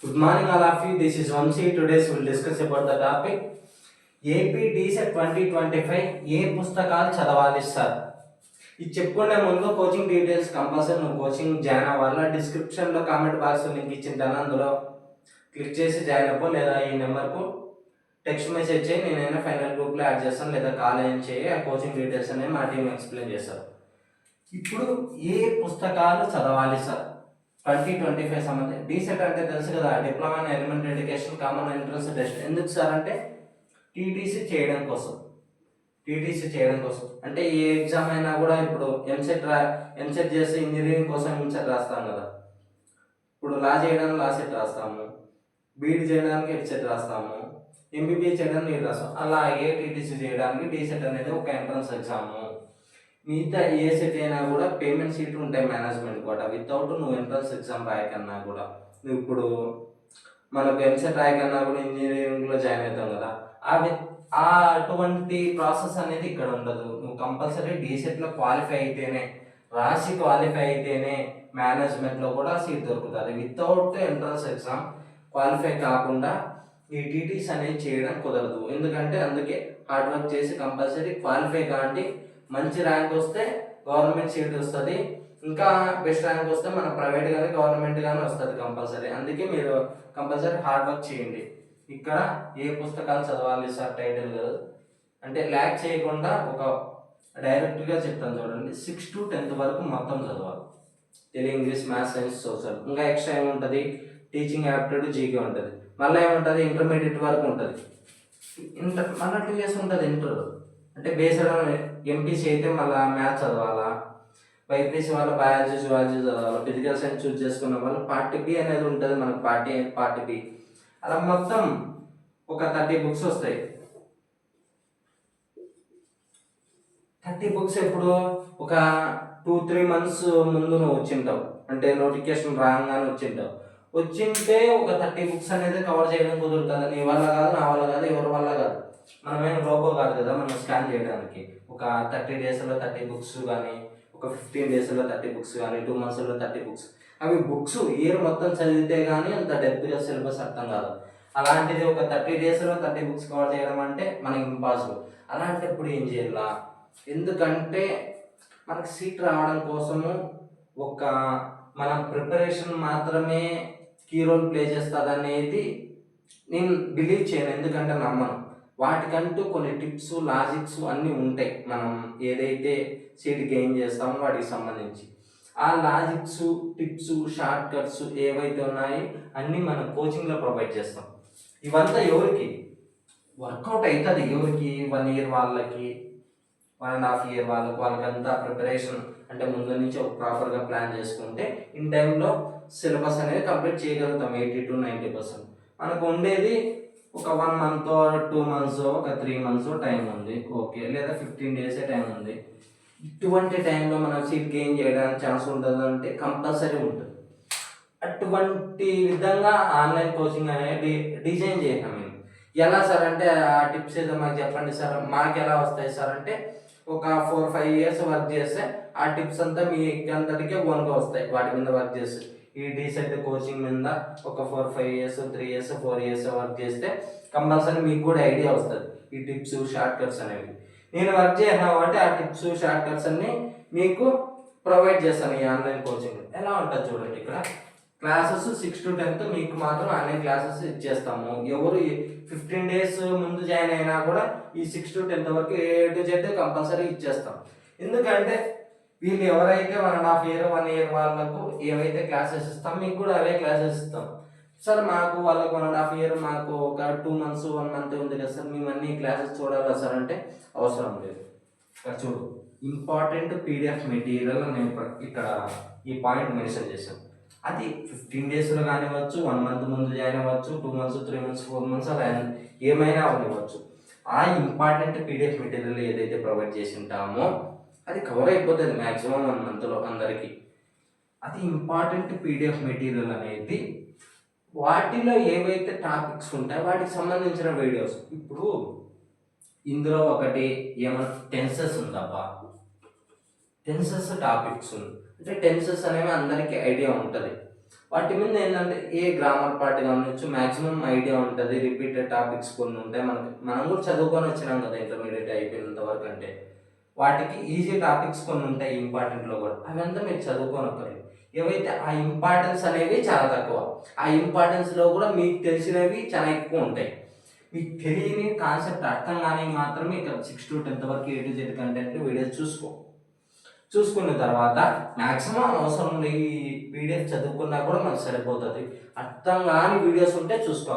Good morning, all of you. This is Vamsi. Today we'll discuss about the topic AP DEECET 2025 ఏ పుస్తకాలు చదవాలి sir. ఇది చెప్పుకునే ముందు coaching details compulsory నువ్వు coaching join అవ్వాలా. డిస్క్రిప్షన్లో కామెంట్ బాక్స్ లింక్ ఇచ్చింటాను, అందులో క్లిక్ చేసి జాయిన్ అవ్వు, లేదా ఈ నెంబర్కు టెక్స్ట్ మెసేజ్ చేయి, నేనైనా ఫైనల్ గ్రూప్లో యాడ్ చేస్తాను, లేదా కాల్ ఏం చేయి. ఆ కోచింగ్ డీటెయిల్స్ అనేవి మా టీం ఎక్స్ప్లెయిన్ చేస్తారు. ఇప్పుడు ఏ పుస్తకాలు చదవాలి సార్ 2025 సంబంధించి. డీసెట్ అంటే తెలుసు కదా, diploma in elementary education common entrance test. ఎందుకు సార్ అంటే టీటీసీ చేయడం కోసం. అంటే ఏ ఎగ్జామ్ అయినా కూడా ఇప్పుడు ఎంసెట్ చేస్తే ఇంజనీరింగ్ కోసం ఎంసెట్ రాస్తాం కదా, ఇప్పుడు లా చేయడానికి లా సెట్ రాస్తాము, బీఈడి చేయడానికి ఎడ్సెట్ రాస్తాము, ఎంబీబీఎస్ చేయడానికి నీట్ రాస్తాం. అలాగే టీటీసీ చేయడానికి డీసెట్ అనేది ఒక ఎంట్రన్స్ ఎగ్జాము. మిగతా ఏ సెట్ అయినా కూడా పేమెంట్ సీట్లు ఉంటాయి మేనేజ్మెంట్ కూడా. వితౌట్ నువ్వు ఎంట్రన్స్ ఎగ్జామ్ రాయకన్నా కూడా, నువ్వు ఇప్పుడు మనకు ఎంసెట్ రాయకన్నా కూడా ఇంజనీరింగ్లో జాయిన్ అవుతాం కదా, అటువంటి ప్రాసెస్ అనేది ఇక్కడ ఉండదు. నువ్వు కంపల్సరీ డీసెట్లో క్వాలిఫై అయితేనే, రాసి క్వాలిఫై అయితేనే మేనేజ్మెంట్లో కూడా సీట్ దొరుకుతుంది. వితౌట్ ఎంట్రన్స్ ఎగ్జామ్ క్వాలిఫై కాకుండా ఈ టీటీస్ అనేది చేయడం కుదరదు. ఎందుకంటే అందుకే హార్డ్ వర్క్ చేసి కంపల్సరీ క్వాలిఫై కాండి. మంచి ర్యాంక్ వస్తే గవర్నమెంట్ సీట్ వస్తుంది, ఇంకా బెస్ట్ ర్యాంక్ వస్తే మన ప్రైవేట్ కానీ గవర్నమెంట్ కానీ వస్తుంది కంపల్సరీ. అందుకే మీరు కంపల్సరీ హార్డ్ వర్క్ చేయండి. ఇక్కడ ఏ పుస్తకాలు చదవాలి సార్ టైటిల్ కాదు అంటే ల్యాక్ చేయకుండా ఒక డైరెక్ట్గా చెప్తాను చూడండి. 6 to 10th వరకు మొత్తం చదవాలి. Telugu, English, maths, science, social. ఇంకా ఎక్స్ట్రా ఏముంటుంది, టీచింగ్ యాప్టిట్యూడ్, జీకే ఉంటుంది. మళ్ళీ ఏముంటుంది, ఇంటర్మీడియట్ వరకు ఉంటుంది. మళ్ళీ 2 years ఉంటుంది ఇంటర్. అంటే బేస్డ్ ఆన్ ఎంపీసీ అయితే మళ్ళీ మ్యాథ్స్ చదవాలా, బైపీసీ వాళ్ళ బయాలజీ, జువాలజీ చదవాలి, ఫిజికల్ సైన్స్ చూస్ చేసుకున్న వాళ్ళు పార్ట్ బి అనేది ఉంటుంది మనకు, పార్ట్ బి. అలా మొత్తం ఒక 30 books వస్తాయి. 30 books ఎప్పుడు ఒక 2-3 months ముందు నువ్వు వచ్చింటావు, అంటే నోటిఫికేషన్ రాగానే వచ్చింటే ఒక 30 books అనేది కవర్ చేయడం కుదురుతుంది. నీ వల్ల కాదు, నా వల్ల కాదు, ఎవరి వల్ల కాదు. మనమేం రోబో కాదు కదా మనం స్కాన్ చేయడానికి. ఒక 30 daysలో 30 books కానీ, ఒక 15 daysలో 30 books కానీ, 2 monthsలో 30 books. అవి బుక్స్ ఇయర్ మొత్తం చదివితే కానీ అంత డెప్త్గా సిలబస్ అర్థం కాదు. అలాంటిది ఒక 30 daysలో 30 books కవర్ చేయడం అంటే మనకి ఇంపాసిబుల్. అలాంటప్పుడు ఏం చేయాలా, ఎందుకంటే మనకు సీట్ రావడం కోసము ఒక మన ప్రిపరేషన్ మాత్రమే కీ రోల్ ప్లే చేస్తుంది అనేది నేను బిలీవ్ చేయను. ఎందుకంటే నమ్మను. వాటికంటూ కొన్ని టిప్స్, లాజిక్స్ అన్నీ ఉంటాయి. మనం ఏదైతే సీట్ గెయిన్ చేస్తామో వాటికి సంబంధించి ఆ లాజిక్స్, టిప్స్, షార్ట్ కట్స్ ఏవైతే ఉన్నాయో అన్నీ మనం కోచింగ్లో ప్రొవైడ్ చేస్తాం. ఇవంతా ఎవరికి వర్కౌట్ అవుతుంది, ఎవరికి 1 year వాళ్ళకి, 1.5 year వాళ్ళకంతా ప్రిపరేషన్ అంటే ముందు నుంచి ఒక ప్రాపర్గా ప్లాన్ చేసుకుంటే ఇన్ టైంలో సిలబస్ అనేది కంప్లీట్ చేయగలుగుతాం. 80 to 90%. మనకు ఉండేది ఒక 1 month, 2 months, ఒక 3 months టైం ఉంది, ఓకే, లేదా 15 days టైం ఉంది. ఇటువంటి టైంలో మనం సీట్ గెయిన్ చేయడానికి ఛాన్స్ ఉంటుంది అంటే కంపల్సరీ ఉంటుంది. అటువంటి విధంగా ఆన్లైన్ కోచింగ్ అనేది డిజైన్ చేసాం మేము. ఎలా సార్ అంటే ఆ టిప్స్ ఏదో మాకు చెప్పండి సార్. మాకు ఎలా వస్తాయి సార్ అంటే ఒక 4-5 years వర్క్ చేస్తే ఆ టిప్స్ అంతా మీ అందరికీ ఓన్గా వస్తాయి. వాటి మీద వర్క్ చేస్తే ఈ డీసెట్ కోచింగ్ మీద ఒక 4-5 years, 3 years, 4 years వర్క్ చేస్తే కంపల్సరీ మీకు కూడా ఐడియా వస్తుంది ఈ టిప్స్, షార్ట్ కట్స్ అనేవి. నేను వర్క్ చేయను కాబట్టి ఆ టిప్స్, షార్ట్ కట్స్ అన్ని మీకు ప్రొవైడ్ చేస్తాను ఈ ఆన్లైన్ కోచింగ్. ఎలా ఉంటుంది చూడండి, ఇక్కడ క్లాసెస్ 6 to 10th మీకు మాత్రం ఆన్లైన్ క్లాసెస్ ఇచ్చేస్తాము. ఎవరు 15 days ముందు జాయిన్ అయినా కూడా ఈ 6 to 10th వరకు A to Z కంపల్సరీ ఇచ్చేస్తాం. ఎందుకంటే వీళ్ళు ఎవరైతే 1.5 year, 1 year వాళ్ళకు ఏవైతే క్లాసెస్ ఇస్తాం మీకు కూడా అవే క్లాసెస్ ఇస్తాం. సార్ మాకు వాళ్ళకు 1.5 year, మాకు ఒక 2 months, 1 month ఉంది కదా సార్, మేము అన్ని క్లాసెస్ చూడాలా సార్ అంటే అవసరం లేదు. ఇక్కడ చూడు, ఇంపార్టెంట్ PDF మెటీరియల్ నేను ఇక్కడ ఈ పాయింట్ మెన్షన్ చేశాను. అది 15 daysలో కానివ్వచ్చు, 1 month ముందు జాయిన్ అవ్వచ్చు, 2 months, 3 months, 4 months అలా ఏమైనా అవ్వచ్చు. ఆ ఇంపార్టెంట్ PDF మెటీరియల్ ఏదైతే ప్రొవైడ్ చేసి ఉంటామో అది కవర్ అయిపోతుంది మ్యాక్సిమం 1 monthలో అందరికీ. అది ఇంపార్టెంట్ PDF మెటీరియల్ అనేది వాటిలో ఏవైతే టాపిక్స్ ఉంటాయో వాటికి సంబంధించిన వీడియోస్. ఇప్పుడు ఇందులో ఒకటి ఏమన్నా టెన్సెస్ ఉందబ్బా, టెన్సెస్ టాపిక్స్ ఉంది అంటే టెన్సెస్ అనేవి అందరికీ ఐడియా ఉంటుంది. వాటి మీద ఏంటంటే ఏ గ్రామర్ పార్ట్ కావచ్చు మ్యాక్సిమం ఐడియా ఉంటుంది. రిపీటెడ్ టాపిక్స్ కొన్ని ఉంటాయి. మనం కూడా చదువుకొని వచ్చినాం కదా ఇంటర్మీడియట్ అయిపోయినంత వరకు. అంటే వాటికి ఈజీ టాపిక్స్ కొన్ని ఉంటాయి ఇంపార్టెంట్లో కూడా, అవంతా మీరు చదువుకోనక్కర్లేదు. ఏవైతే ఆ ఇంపార్టెన్స్ అనేవి చాలా తక్కువ, ఆ ఇంపార్టెన్స్లో కూడా మీకు తెలిసినవి చాలా ఎక్కువ ఉంటాయి. మీకు తెలియని కాన్సెప్ట్ అర్థం కానీ మాత్రమే ఇక్కడ 6 to 10th వరకు A to Z content videos చూసుకున్న తర్వాత మ్యాక్సిమం అవసరం ఈ పీడిఎఫ్ చదువుకున్నా కూడా మనకు సరిపోతుంది. అర్థం కాని వీడియోస్ ఉంటే చూసుకో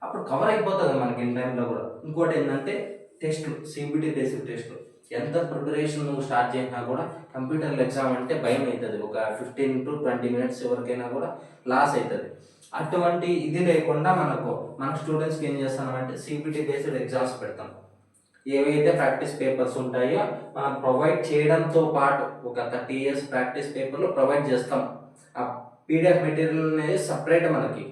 అప్పుడు కవర్ అయిపోతుంది మనకి ఇన్ టైంలో కూడా. ఇంకోటి ఏంటంటే టెస్ట్లు, CBT బేసిక్ టెస్ట్లు. ఎంత ప్రిపరేషన్ నువ్వు స్టార్ట్ చేసినా కూడా కంప్యూటర్ ఎగ్జామ్ అంటే భయం అవుతుంది. ఒక 15 to 20 minutes ఎవరికైనా కూడా లాస్ అవుతుంది. అటువంటి ఇది లేకుండా మన స్టూడెంట్స్కి ఏం చేస్తామంటే CBT బేస్డ్ ఎగ్జామ్స్ పెడతాం. ఏవైతే ప్రాక్టీస్ పేపర్స్ ఉంటాయో మనం ప్రొవైడ్ చేయడంతో పాటు ఒక 30 years ప్రాక్టీస్ పేపర్లు ప్రొవైడ్ చేస్తాం. ఆ PDF మెటీరియల్ అనేది సపరేట్ మనకి.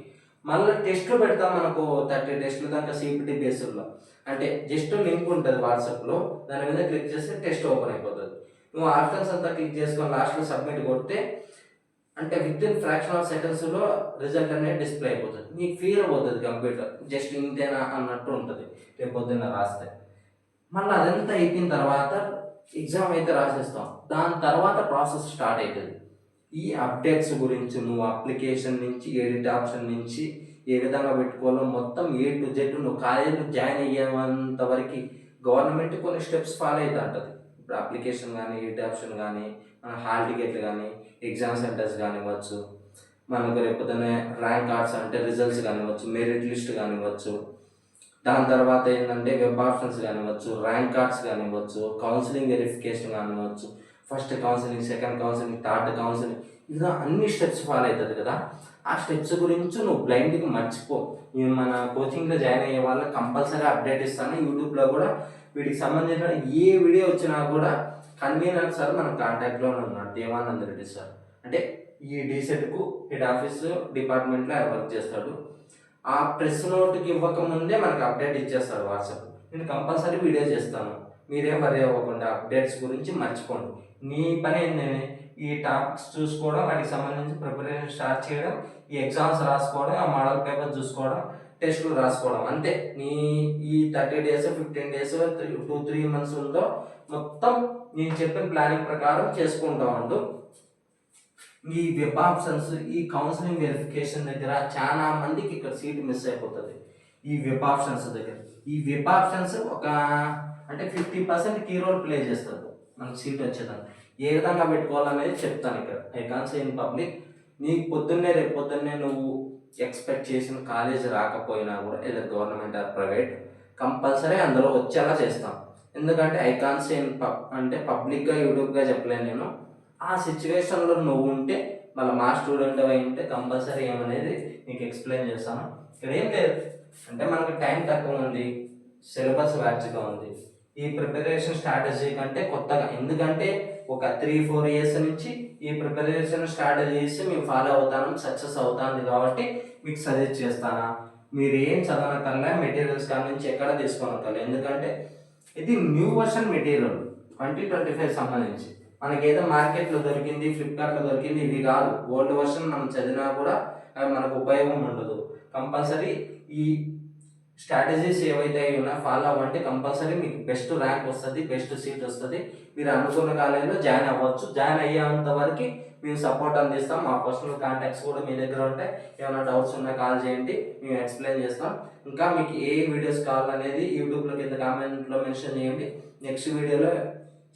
మళ్ళీ టెస్ట్లు పెడతాం, మనకు 30 టెస్టులు దాకా CBT బేస్డ్లో. అంటే జస్ట్ లింక్ ఉంటుంది వాట్సాప్లో, దాని మీద క్లిక్ చేస్తే టెస్ట్ ఓపెన్ అయిపోతుంది. నువ్వు ఆప్షన్స్ అంతా క్లిక్ చేసుకొని లాస్ట్లో సబ్మిట్ కొడితే అంటే విత్ ఇన్ ఫ్రాక్షన్ ఆఫ్ సెకండ్స్లో రిజల్ట్ అనేది డిస్ప్లే అయిపోతుంది. నీకు ఫీల్ అవుతుంది కంప్యూటర్ జస్ట్ ఇంతేనా అన్నట్టు ఉంటుంది రేపు పొద్దున్న రాస్తే. మళ్ళీ అదంతా అయిపోయిన తర్వాత ఎగ్జామ్ అయితే రాసేస్తాం. దాని తర్వాత ప్రాసెస్ స్టార్ట్ అవుతుంది. ఈ అప్డేట్స్ గురించి నువ్వు అప్లికేషన్ నుంచి ఎడిట్ ఆప్షన్ నుంచి ఏ విధంగా పెట్టుకోవాలో మొత్తం A to Z నువ్వు కాలేజీలో జాయిన్ అయ్యేంత వరకు గవర్నమెంట్ కొన్ని స్టెప్స్ ఫాలో అవుతూ ఉంటుంది. ఇప్పుడు అప్లికేషన్ కానీ, ఎడిట్ ఆప్షన్ కానీ, మన హాల్ టికెట్లు కానీ, ఎగ్జామ్ సెంటర్స్ కానివ్వచ్చు, మనకు రేపొద్దునే ర్యాంక్ కార్డ్స్ అంటే రిజల్ట్స్ కానివ్వచ్చు, మెరిట్ లిస్ట్ కానివ్వచ్చు, దాని తర్వాత ఏంటంటే వెబ్ ఆప్షన్స్ కానివ్వచ్చు, ర్యాంక్ కార్డ్స్ కానివ్వచ్చు, కౌన్సిలింగ్ వెరిఫికేషన్ కానివ్వచ్చు, first counselling, second counselling, third counselling, ఇలా అన్ని స్టెప్స్ ఫాలో అవుతుంది కదా. ఆ స్టెప్స్ గురించి నువ్వు బ్లైండ్గా మర్చిపో. నేను మన కోచింగ్లో జాయిన్ అయ్యే వాళ్ళకి కంపల్సరీ అప్డేట్ ఇస్తాను. యూట్యూబ్లో కూడా వీటికి సంబంధించిన ఏ వీడియో వచ్చినా కూడా కన్వీనర్ సార్ మన కాంటాక్ట్లోనే ఉన్నాడు, దేవానంద్ రెడ్డి సార్. అంటే ఈ డీసెట్కు హెడ్ ఆఫీస్ డిపార్ట్మెంట్లో ఆయన వర్క్ చేస్తాడు. ఆ ప్రెస్ నోట్కి ఇవ్వకముందే మనకు అప్డేట్ ఇచ్చేస్తాడు వాట్సాప్. నేను కంపల్సరీ వీడియో చేస్తాను, మీరేం వరి అవ్వకుండా అప్డేట్స్ గురించి మర్చిపోండి. నీ పని ఏంటంటే ఈ టాపిక్స్ చూసుకోవడం, వాటికి సంబంధించి ప్రిపరేషన్ స్టార్ట్ చేయడం, ఈ ఎగ్జామ్స్ రాసుకోవడం, ఆ మోడల్ పేపర్ చూసుకోవడం, టెస్టులు రాసుకోవడం, అంతే. నీ ఈ 30 days 15 days 2-3 months ఉందో మొత్తం నేను చెప్పిన ప్లానింగ్ ప్రకారం చేసుకుంటా ఉండు. ఈ వెబ్ ఆప్షన్స్, ఈ కౌన్సిలింగ్ వెరిఫికేషన్ దగ్గర చాలా మందికి ఇక్కడ సీట్ మిస్ అయిపోతుంది. ఈ వెబ్ ఆప్షన్స్ దగ్గర ఈ వెబ్ ఆప్షన్స్ ఒక అంటే 50% కీ రోల్ ప్లే చేస్తుంది మనకు సీట్ వచ్చేదాన్ని. ఏ విధంగా పెట్టుకోవాలనేది చెప్తాను ఇక్కడ. I can say in public. నీకు రేపు పొద్దున్నే నువ్వు ఎక్స్పెక్ట్ చేసిన కాలేజ్ రాకపోయినా కూడా, ఏదో గవర్నమెంట్ ఆర్ ప్రైవేట్, కంపల్సరీ అందులో వచ్చేలా చేస్తాం. ఎందుకంటే ఐ కాన్ సే ఇన్ అంటే పబ్లిక్గా యూట్యూబ్గా చెప్పలేను నేను. ఆ సిచ్యువేషన్లో నువ్వు ఉంటే మళ్ళీ మా స్టూడెంట్ అయి ఉంటే కంపల్సరీ ఏమనేది నీకు ఎక్స్ప్లెయిన్ చేస్తాను. ఇక్కడ ఏం లేదు అంటే మనకు టైం తక్కువ ఉంది, సిలబస్ వ్యాచ్గా ఉంది. ఈ ప్రిపరేషన్ స్ట్రాటజీ కంటే కొత్తగా, ఎందుకంటే ఒక 3-4 years నుంచి ఈ ప్రిపరేషన్ స్ట్రాటజీస్ మేము ఫాలో అవుతాను, సక్సెస్ అవుతుంది కాబట్టి మీకు సజెస్ట్ చేస్తానా. మీరు ఏం చదవనక్కర్లే, మెటీరియల్స్ కాడ నుంచి ఎక్కడ తీసుకోనక్కర్లే. ఎందుకంటే ఇది న్యూ వర్షన్ మెటీరియల్ 2025 సంబంధించి. మనకి ఏదో మార్కెట్లో దొరికింది, ఫ్లిప్కార్ట్లో దొరికింది ఇవి కాదు. ఓల్డ్ వర్షన్ మనం చదివినా కూడా మనకు ఉపయోగం ఉండదు. కంపల్సరీ ఈ స్ట్రాటజీస్ ఏవైతే ఉన్నా ఫాలో అవ్వండి. కంపల్సరీ మీకు బెస్ట్ ర్యాంక్ వస్తుంది, బెస్ట్ సీట్ వస్తుంది. మీరు అనుకున్న కాలేజీలో జాయిన్ అవ్వచ్చు. జాయిన్ అయ్యేంత వరకు మేము సపోర్ట్ అందిస్తాం. మా పర్సనల్ కాంటాక్ట్స్ కూడా మీ దగ్గర ఉంటాయి. ఏమైనా డౌట్స్ ఉన్నా కాల్ చేయండి, మేము ఎక్స్ప్లెయిన్ చేస్తాం. ఇంకా మీకు ఏ వీడియోస్ కావాలనేది యూట్యూబ్లో కింద కామెంట్లో మెన్షన్ చేయండి. నెక్స్ట్ వీడియోలో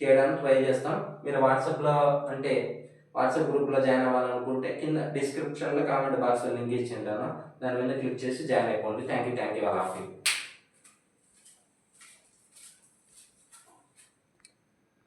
చేయడానికి ట్రై చేస్తాం. మీరు వాట్సాప్లో అంటే వాట్సాప్ గ్రూప్లో జాయిన్ అవ్వాలనుకుంటే కింద డిస్క్రిప్షన్లో కామెంట్ బాక్స్లో లింక్ ఇచ్చి ఉంటాను, దాని మీద క్లిక్ చేసి జాయిన్ అయిపోండి. Thank you all of you.